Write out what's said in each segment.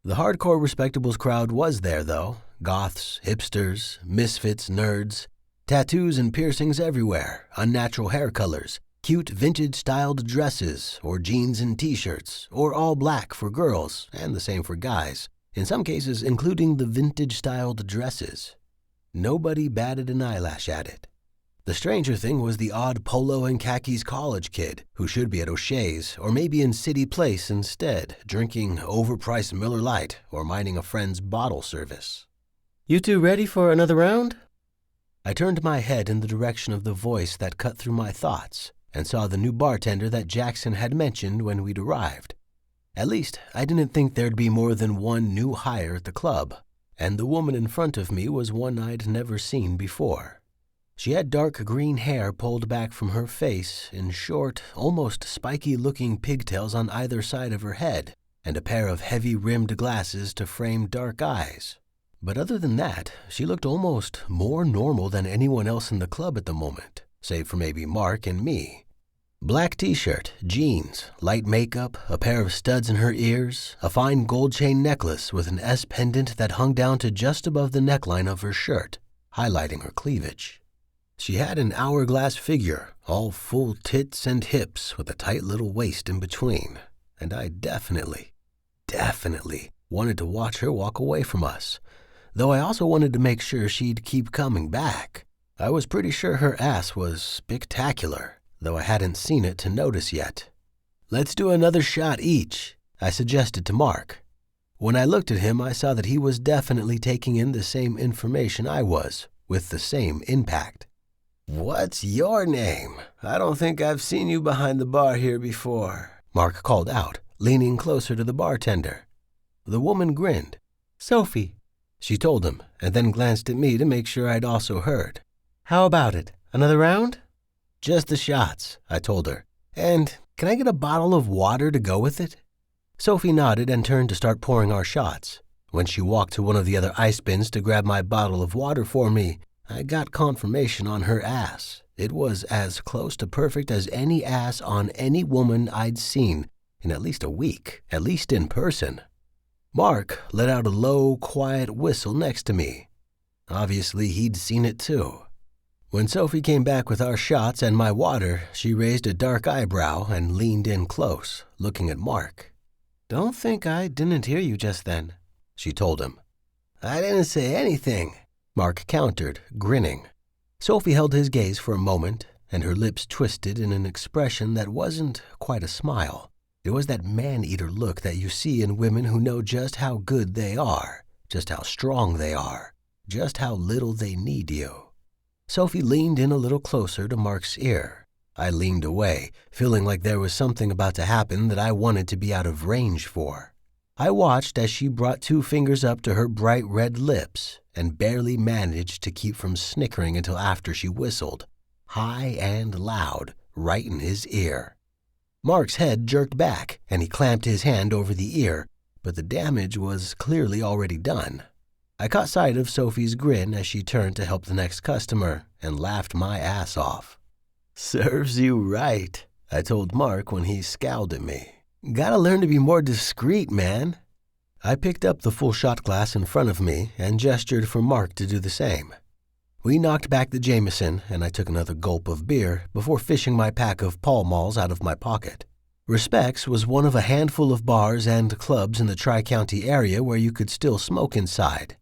The hardcore respectables crowd was there, though. Goths, hipsters, misfits, nerds. Tattoos and piercings everywhere, unnatural hair colors, cute vintage-styled dresses, or jeans and t-shirts, or all black for girls, and the same for guys, in some cases including the vintage-styled dresses. Nobody batted an eyelash at it. The stranger thing was the odd polo and khakis college kid who should be at O'Shea's or maybe in City Place instead, drinking overpriced Miller Lite or minding a friend's bottle service. "You two ready for another round?" I turned my head in the direction of the voice that cut through my thoughts and saw the new bartender that Jackson had mentioned when we'd arrived. At least, I didn't think there'd be more than one new hire at the club, and the woman in front of me was one I'd never seen before. She had dark green hair pulled back from her face in short, almost spiky-looking pigtails on either side of her head, and a pair of heavy-rimmed glasses to frame dark eyes. But other than that, she looked almost more normal than anyone else in the club at the moment, save for maybe Mark and me. Black t-shirt, jeans, light makeup, a pair of studs in her ears, a fine gold chain necklace with an S pendant that hung down to just above the neckline of her shirt, highlighting her cleavage. She had an hourglass figure, all full tits and hips with a tight little waist in between, and I definitely wanted to watch her walk away from us, though I also wanted to make sure she'd keep coming back. I was pretty sure her ass was spectacular, though I hadn't seen it to notice yet. "Let's do another shot each," I suggested to Mark. When I looked at him, I saw that he was definitely taking in the same information I was, with the same impact. "What's your name? I don't think I've seen you behind the bar here before," Mark called out, leaning closer to the bartender. The woman grinned. "Sophie," she told him, and then glanced at me to make sure I'd also heard. "How about it? Another round?" "Just the shots," I told her. "And can I get a bottle of water to go with it?" Sophie nodded and turned to start pouring our shots. When she walked to one of the other ice bins to grab my bottle of water for me, I got confirmation on her ass. It was as close to perfect as any ass on any woman I'd seen in at least a week, at least in person. Mark let out a low, quiet whistle next to me. Obviously, he'd seen it too. When Sophie came back with our shots and my water, she raised a dark eyebrow and leaned in close, looking at Mark. "Don't think I didn't hear you just then," she told him. "I didn't say anything," Mark countered, grinning. Sophie held his gaze for a moment, and her lips twisted in an expression that wasn't quite a smile. It was that man-eater look that you see in women who know just how good they are, just how strong they are, just how little they need you. Sophie leaned in a little closer to Mark's ear. I leaned away, feeling like there was something about to happen that I wanted to be out of range for. I watched as she brought 2 fingers up to her bright red lips and barely managed to keep from snickering until after she whistled, high and loud, right in his ear. Mark's head jerked back, and he clamped his hand over the ear, but the damage was clearly already done. I caught sight of Sophie's grin as she turned to help the next customer and laughed my ass off. "Serves you right," I told Mark when he scowled at me. "Gotta learn to be more discreet, man." I picked up the full shot glass in front of me and gestured for Mark to do the same. We knocked back the Jameson, and I took another gulp of beer before fishing my pack of Pall Malls out of my pocket. Respects was one of a handful of bars and clubs in the Tri-County area where you could still smoke inside.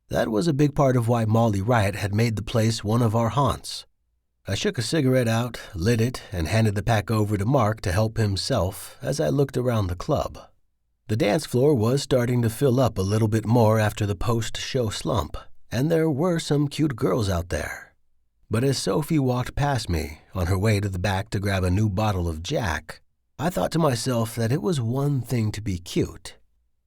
That was a big part of why Molly Riot had made the place one of our haunts. I shook a cigarette out, lit it, and handed the pack over to Mark to help himself as I looked around the club. The dance floor was starting to fill up a little bit more after the post-show slump, and there were some cute girls out there. But as Sophie walked past me, on her way to the back to grab a new bottle of Jack, I thought to myself that it was one thing to be cute,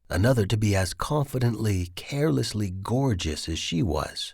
another to be as confidently, carelessly gorgeous as she was.